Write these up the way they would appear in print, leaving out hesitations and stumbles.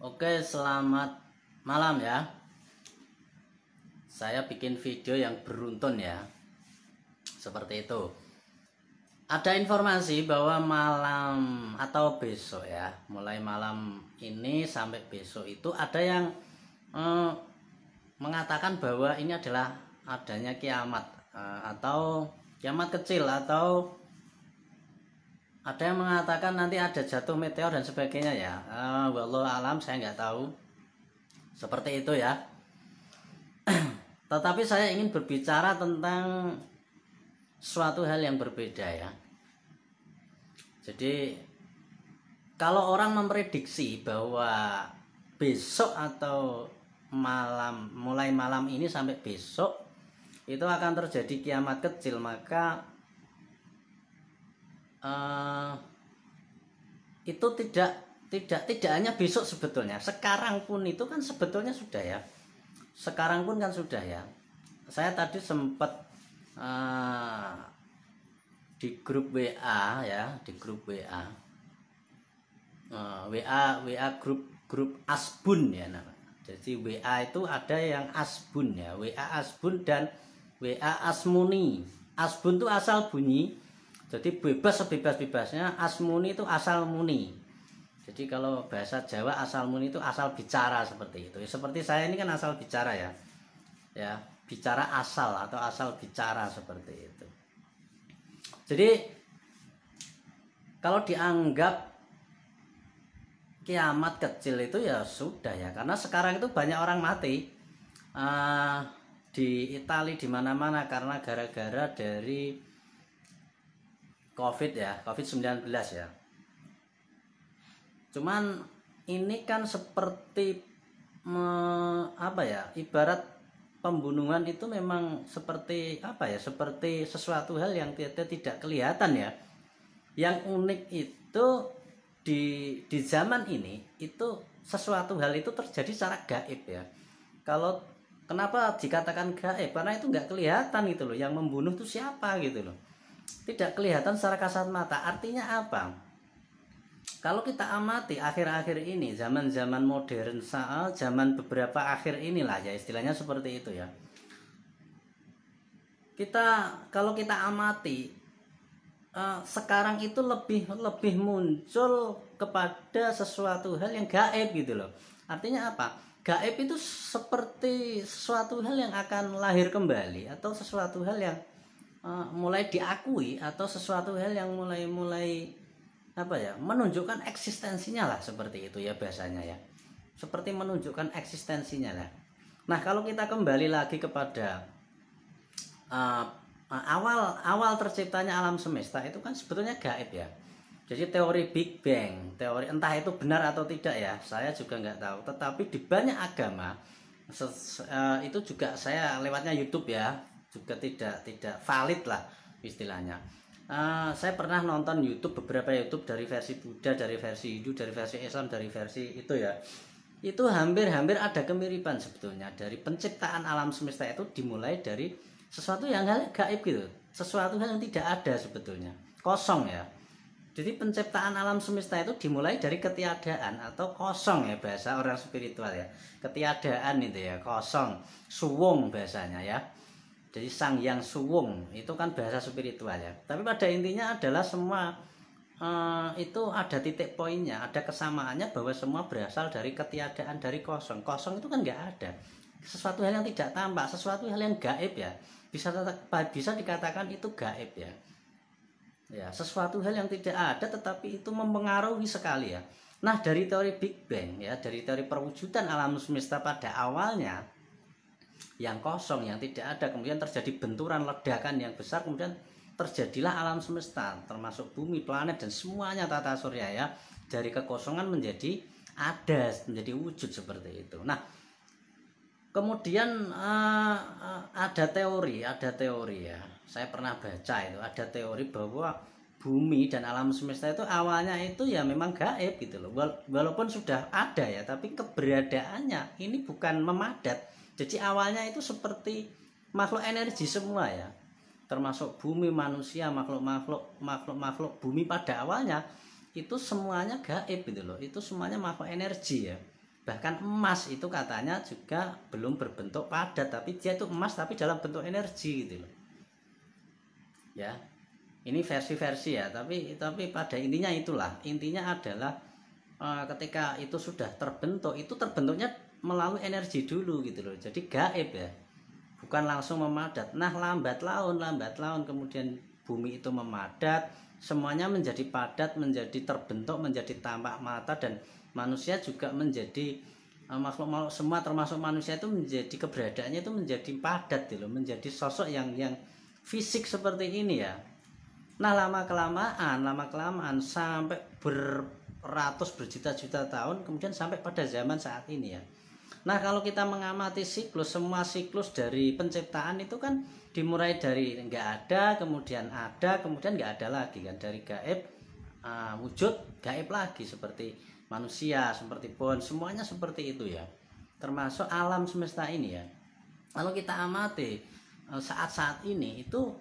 Oke, selamat malam ya. Saya bikin video yang beruntun ya. Seperti itu. Ada informasi bahwa malam atau besok ya, mulai malam ini sampai besok itu ada yang mengatakan bahwa ini adalah adanya kiamat atau kiamat kecil, atau ada yang mengatakan nanti ada jatuh meteor dan sebagainya ya. Wallahu alam, saya nggak tahu. Seperti itu ya. Tetapi saya ingin berbicara tentang suatu hal yang berbeda ya. Jadi kalau orang memprediksi bahwa besok atau mulai malam ini sampai besok itu akan terjadi kiamat kecil, maka itu tidak hanya besok sebetulnya. Sekarang pun itu kan sebetulnya sudah ya. Sekarang pun kan sudah ya. Saya tadi sempat di grup WA ya, di grup WA, WA grup Asbun ya nama. Jadi WA itu ada yang Asbun ya, WA Asbun dan WA Asmuni. Asbun itu asal bunyi, jadi bebas sebebas-bebasnya. Asmuni itu asal muni. Jadi kalau bahasa Jawa asal muni itu asal bicara, seperti itu. Seperti saya ini kan asal bicara ya. Ya, bicara asal atau asal bicara seperti itu. Jadi kalau dianggap kiamat kecil itu ya sudah ya, karena sekarang itu banyak orang mati di Italia, di mana-mana, karena gara-gara dari COVID ya, COVID-19 ya. Cuman ini kan seperti ibarat pembunuhan itu memang seperti seperti sesuatu hal yang tidak kelihatan ya. Yang unik itu di zaman ini itu sesuatu hal itu terjadi secara gaib ya. Kalau kenapa dikatakan gaib? Karena itu nggak kelihatan gitu loh. Yang membunuh itu siapa gitu loh. Tidak kelihatan secara kasat mata. Artinya apa? Kalau kita amati akhir-akhir ini, zaman-zaman modern, zaman beberapa akhir inilah ya, istilahnya seperti itu ya. Kalau kita amati sekarang itu lebih muncul kepada sesuatu hal yang gaib gitu loh. Artinya apa? Gaib itu seperti sesuatu hal yang akan lahir kembali, atau sesuatu hal yang mulai diakui, atau sesuatu hal yang mulai menunjukkan eksistensinya lah, seperti itu ya bahasanya ya. Seperti menunjukkan eksistensinya lah. Nah, kalau kita kembali lagi kepada awal terciptanya alam semesta, itu kan sebetulnya gaib ya. Jadi teori Big Bang, teori entah itu benar atau tidak ya, saya juga nggak tahu. Tetapi di banyak agama itu juga, saya lewatnya YouTube ya, juga tidak valid lah istilahnya. Saya pernah nonton beberapa YouTube dari versi Buddha, dari versi Hindu, dari versi Islam, dari versi itu ya. Itu hampir ada kemiripan sebetulnya. Dari penciptaan alam semesta itu dimulai dari sesuatu yang gaib gitu, sesuatu hal yang tidak ada sebetulnya, kosong ya. Jadi penciptaan alam semesta itu dimulai dari ketiadaan atau kosong ya, bahasa orang spiritual ya. Ketiadaan itu ya, kosong, suwung bahasanya ya. Jadi Sang Yang Suwung itu kan bahasa spiritual ya. Tapi pada intinya adalah semua itu ada titik poinnya, ada kesamaannya, bahwa semua berasal dari ketiadaan, dari kosong. Kosong itu kan nggak ada, sesuatu hal yang tidak tampak, sesuatu hal yang gaib ya. Bisa dikatakan itu gaib ya. Ya, sesuatu hal yang tidak ada tetapi itu mempengaruhi sekali ya. Nah, dari teori Big Bang ya, dari teori perwujudan alam semesta pada awalnya yang kosong, yang tidak ada, kemudian terjadi benturan, ledakan yang besar, kemudian terjadilah alam semesta, termasuk bumi, planet, dan semuanya tata surya ya. Dari kekosongan menjadi ada, menjadi wujud seperti itu. Nah, kemudian ada teori ya, saya pernah baca itu, ada teori bahwa bumi dan alam semesta itu awalnya itu ya memang gaib gitu loh. Walaupun sudah ada ya, tapi keberadaannya ini bukan memadat. Jadi awalnya itu seperti makhluk energi semua ya, termasuk bumi, manusia, makhluk bumi pada awalnya itu semuanya gaib gitu loh. Itu semuanya makhluk energi ya. Bahkan emas itu katanya juga belum berbentuk padat, tapi dia itu emas tapi dalam bentuk energi gitu loh. Ya. Ini versi-versi ya, tapi pada intinya itulah. Intinya adalah ketika itu sudah terbentuk, itu terbentuknya melalui energi dulu gitu loh. Jadi gaib ya. Bukan langsung memadat. Nah, lambat laun kemudian bumi itu memadat, semuanya menjadi padat, menjadi terbentuk, menjadi tampak mata, dan manusia juga menjadi makhluk-makhluk semua termasuk manusia itu menjadi keberadaannya itu menjadi padat gitu loh, menjadi sosok yang fisik seperti ini ya. Nah, lama kelamaan sampai beratus berjuta-juta tahun kemudian sampai pada zaman saat ini ya. Nah, kalau kita mengamati semua siklus dari penciptaan itu kan dimulai dari nggak ada, kemudian nggak ada lagi kan, dari gaib wujud gaib lagi, seperti manusia, seperti pohon, semuanya seperti itu ya. Termasuk alam semesta ini ya. Kalau kita amati saat-saat ini itu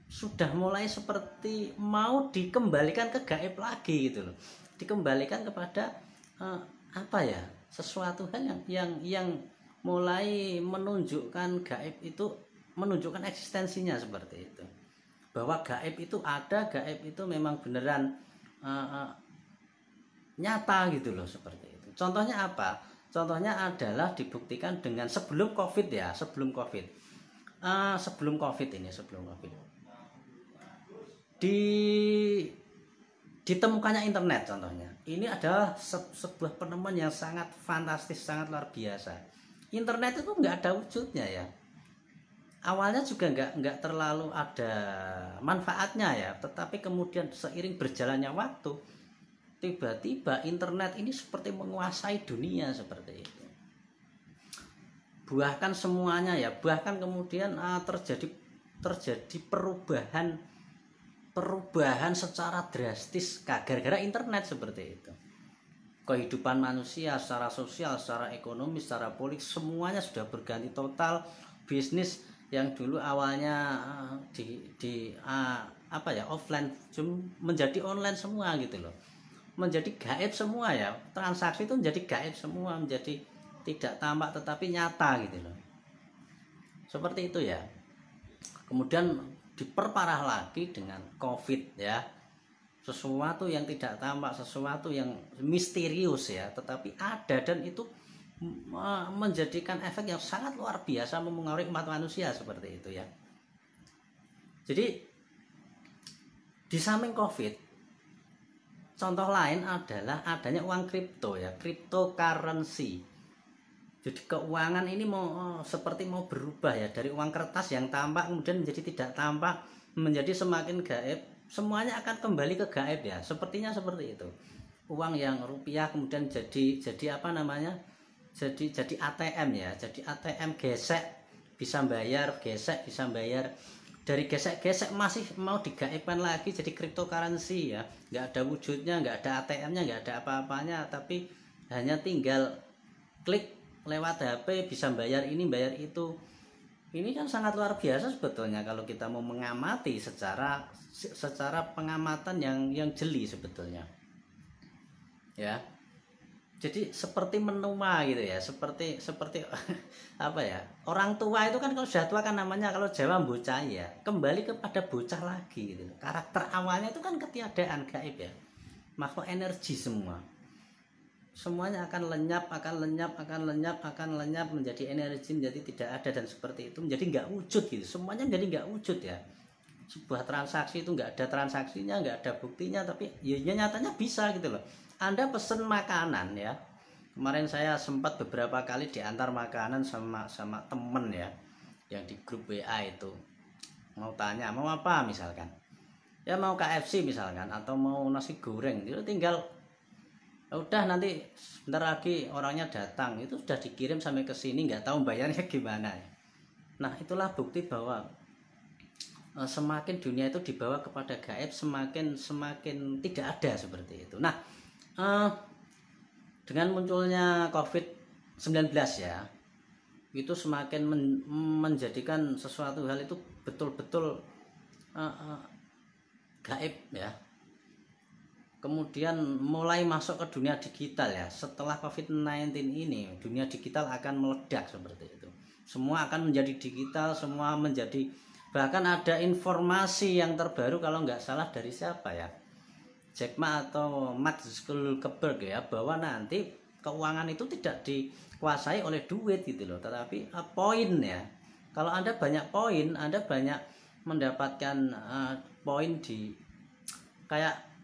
sudah mulai seperti mau dikembalikan ke gaib lagi gitu loh, dikembalikan kepada apa ya, sesuatu hal yang mulai menunjukkan gaib itu, menunjukkan eksistensinya seperti itu, bahwa gaib itu ada, gaib itu memang beneran nyata gitu loh, seperti itu. Contohnya apa? Contohnya adalah dibuktikan dengan sebelum COVID ya, sebelum COVID ditemukannya internet. Contohnya ini adalah sebuah penemuan yang sangat fantastis, sangat luar biasa. Internet itu nggak ada wujudnya ya, awalnya juga nggak terlalu ada manfaatnya ya, tetapi kemudian seiring berjalannya waktu tiba-tiba internet ini seperti menguasai dunia seperti itu. Bahkan semuanya ya, bahkan kemudian terjadi perubahan secara drastis gara-gara internet seperti itu. Kehidupan manusia secara sosial, secara ekonomi, secara politik, semuanya sudah berganti total. Bisnis yang dulu awalnya offline menjadi online semua gitu loh, menjadi gaib semua ya, transaksi itu menjadi gaib semua, menjadi tidak tampak tetapi nyata gitu loh, seperti itu ya. Kemudian diperparah lagi dengan COVID ya, sesuatu yang tidak tampak, sesuatu yang misterius ya, tetapi ada, dan itu menjadikan efek yang sangat luar biasa mempengaruhi umat manusia seperti itu ya. Jadi di samping COVID, contoh lain adalah adanya uang kripto ya, cryptocurrency. Jadi keuangan ini seperti mau berubah ya, dari uang kertas yang tampak kemudian menjadi tidak tampak, menjadi semakin gaib, semuanya akan kembali ke gaib ya, sepertinya seperti itu. Uang yang rupiah kemudian jadi apa namanya, jadi ATM ya, jadi ATM, gesek bisa bayar, gesek bisa bayar, dari gesek-gesek masih mau digaibkan lagi jadi cryptocurrency ya, nggak ada wujudnya, nggak ada ATM-nya, nggak ada apa-apanya, tapi hanya tinggal klik lewat HP bisa bayar ini bayar itu. Ini kan sangat luar biasa sebetulnya kalau kita mau mengamati secara pengamatan yang jeli sebetulnya ya. Jadi seperti menua gitu ya, seperti apa ya, orang tua itu kan kalau sudah tua kan namanya, kalau Jawa bocah ya, kembali kepada bocah lagi gitu. Karakter awalnya itu kan ketiadaan, gaib ya, makhluk energi semua, semuanya akan lenyap menjadi energi, menjadi tidak ada, dan seperti itu menjadi nggak wujud gitu, semuanya menjadi nggak wujud ya. Sebuah transaksi itu nggak ada transaksinya, nggak ada buktinya, tapi ya nyatanya bisa gitu loh. Anda pesen makanan ya, kemarin saya sempat beberapa kali diantar makanan sama temen ya, yang di grup WA itu, mau tanya mau apa misalkan ya, mau KFC misalkan atau mau nasi goreng, itu tinggal udah nanti sebentar lagi orangnya datang, itu sudah dikirim sampai ke sini, nggak tahu bayarnya gimana. Nah, itulah bukti bahwa semakin dunia itu dibawa kepada gaib, semakin tidak ada seperti itu. Nah, dengan munculnya COVID-19 ya, itu semakin menjadikan sesuatu hal itu betul-betul gaib ya. kemudian mulai masuk ke dunia digital ya. Setelah COVID-19 ini, dunia digital akan meledak seperti itu. Semua akan menjadi digital, semua menjadi, bahkan ada informasi yang terbaru kalau nggak salah dari siapa ya, Jack Ma atau Mark Zuckerberg ya, bahwa nanti keuangan itu tidak dikuasai oleh duit gitu loh, tetapi poin ya. Kalau Anda banyak poin, Anda banyak mendapatkan poin di kayak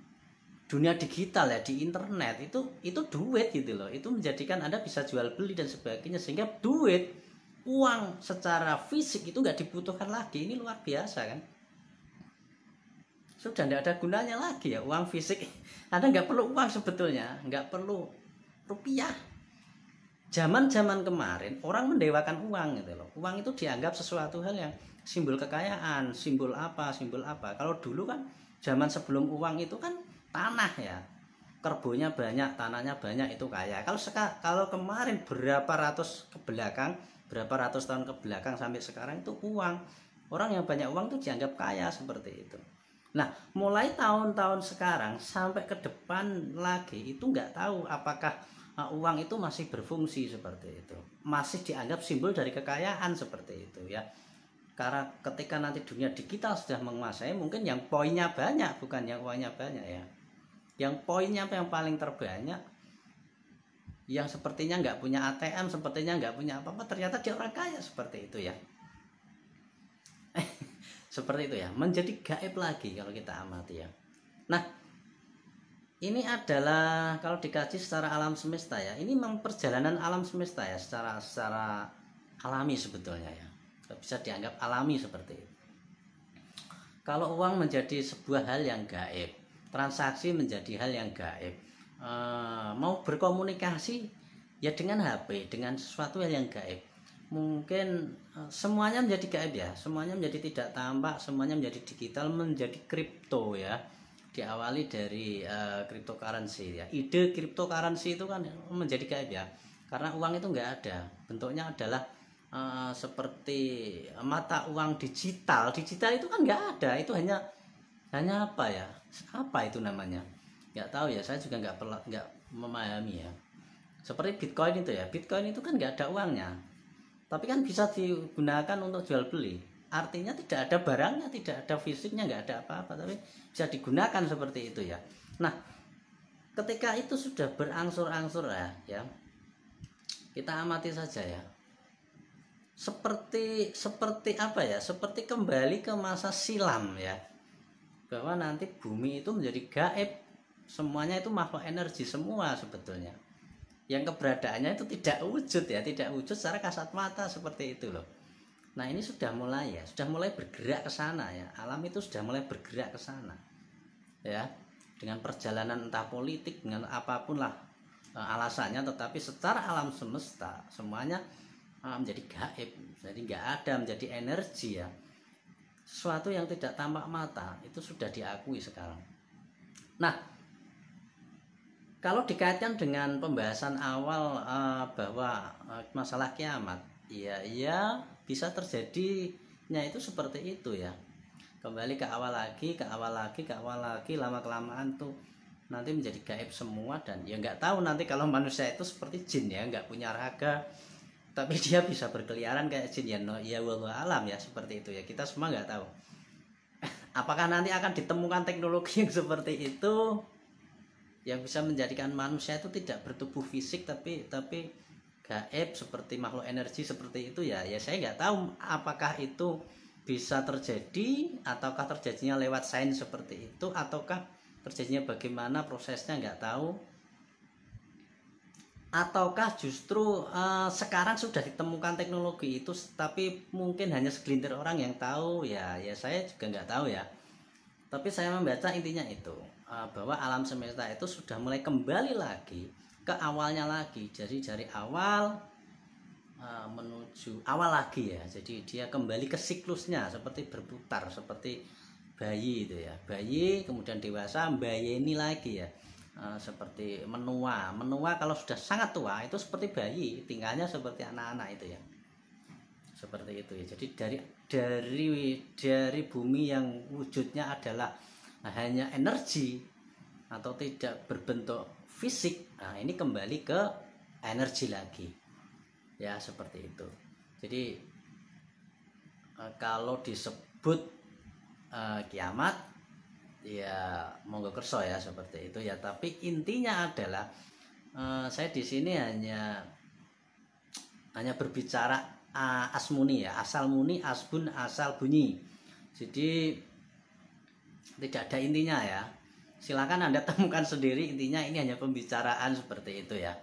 dunia digital ya, di internet, itu duit gitu loh. Itu menjadikan Anda bisa jual beli dan sebagainya, sehingga duit, uang secara fisik itu nggak dibutuhkan lagi. Ini luar biasa kan, sudah tidak ada gunanya lagi ya uang fisik. Anda nggak perlu uang sebetulnya, nggak perlu rupiah. Zaman-zaman kemarin orang mendewakan uang gitu loh. Uang itu dianggap sesuatu hal yang simbol kekayaan, simbol apa, simbol apa. Kalau dulu kan zaman sebelum uang itu kan tanah ya, kerbonya banyak, tanahnya banyak, itu kaya. Kalau kemarin berapa ratus tahun ke belakang sampai sekarang itu uang. Orang yang banyak uang itu dianggap kaya seperti itu. Nah, mulai tahun-tahun sekarang sampai ke depan lagi itu nggak tahu apakah uang itu masih berfungsi seperti itu, masih dianggap simbol dari kekayaan seperti itu ya. Karena ketika nanti dunia digital sudah menguasai, mungkin yang poinnya banyak, bukan yang uangnya banyak ya. Yang poinnya yang paling terbanyak, yang sepertinya nggak punya ATM, sepertinya nggak punya apa-apa, ternyata dia orang kaya seperti itu ya. Seperti itu ya, menjadi gaib lagi kalau kita amati ya. Nah, ini adalah kalau dikaji secara alam semesta ya, ini memang perjalanan alam semesta ya, secara alami sebetulnya ya, bisa dianggap alami seperti itu. Kalau uang menjadi sebuah hal yang gaib, transaksi menjadi hal yang gaib, mau berkomunikasi ya dengan HP, dengan sesuatu hal yang gaib, mungkin semuanya menjadi gaib ya, semuanya menjadi tidak tampak, semuanya menjadi digital, menjadi kripto ya. Diawali dari cryptocurrency ya. Ide cryptocurrency itu kan menjadi gaib ya, karena uang itu nggak ada, bentuknya adalah seperti mata uang digital. Digital itu kan nggak ada, itu hanya apa ya, apa itu namanya, nggak tahu ya, saya juga nggak memahami ya. Seperti Bitcoin itu ya, Bitcoin itu kan nggak ada uangnya, tapi kan bisa digunakan untuk jual beli. Artinya tidak ada barangnya, tidak ada fisiknya, nggak ada apa-apa, tapi bisa digunakan seperti itu ya. Nah, ketika itu sudah berangsur-angsur ya, kita amati saja ya. Seperti apa ya? Seperti kembali ke masa silam ya. Bahwa nanti bumi itu menjadi gaib. Semuanya itu makhluk energi semua sebetulnya. Yang keberadaannya itu tidak wujud ya, tidak wujud secara kasat mata seperti itu loh. Nah, ini sudah mulai ya, sudah mulai bergerak ke sana ya. Alam itu sudah mulai bergerak ke sana. Ya, dengan perjalanan entah politik, dengan apapun lah alasannya, tetapi secara alam semesta semuanya menjadi gaib, jadi nggak ada, menjadi energi ya. Sesuatu yang tidak tampak mata itu sudah diakui sekarang. Nah, kalau dikaitkan dengan pembahasan awal bahwa masalah kiamat, ya bisa terjadinya itu seperti itu ya. Kembali ke awal lagi, lama kelamaan tuh nanti menjadi gaib semua. Dan ya nggak tahu nanti kalau manusia itu seperti jin ya, nggak punya raga, tapi dia bisa berkeliaran kayak jin ya, wallahu alam ya, seperti itu ya. Kita semua nggak tahu apakah nanti akan ditemukan teknologi yang seperti itu, yang bisa menjadikan manusia itu tidak bertubuh fisik tapi gaib seperti makhluk energi seperti itu ya. Saya nggak tahu apakah itu bisa terjadi, ataukah terjadinya lewat sains seperti itu, ataukah terjadinya bagaimana prosesnya nggak tahu, ataukah justru sekarang sudah ditemukan teknologi itu tapi mungkin hanya segelintir orang yang tahu ya. Saya juga nggak tahu ya, tapi saya membaca intinya itu bahwa alam semesta itu sudah mulai kembali lagi ke awalnya lagi, jadi dari awal menuju awal lagi ya. Jadi dia kembali ke siklusnya, seperti berputar, seperti bayi itu ya, bayi kemudian dewasa, bayi ini lagi ya. Seperti menua kalau sudah sangat tua itu seperti bayi, tinggalnya seperti anak-anak itu ya, seperti itu ya. Jadi dari bumi yang wujudnya adalah hanya energi, atau tidak berbentuk fisik, nah ini kembali ke energi lagi ya, seperti itu. Jadi kalau disebut kiamat ya monggo kerso ya, seperti itu ya, tapi intinya adalah saya di sini hanya berbicara asmuni ya, asal muni, asbun, asal bunyi. Jadi tidak ada intinya ya, silakan Anda temukan sendiri intinya. Ini hanya pembicaraan seperti itu ya.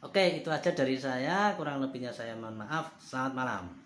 Oke, itu aja dari saya, kurang lebihnya saya mohon maaf. Selamat malam.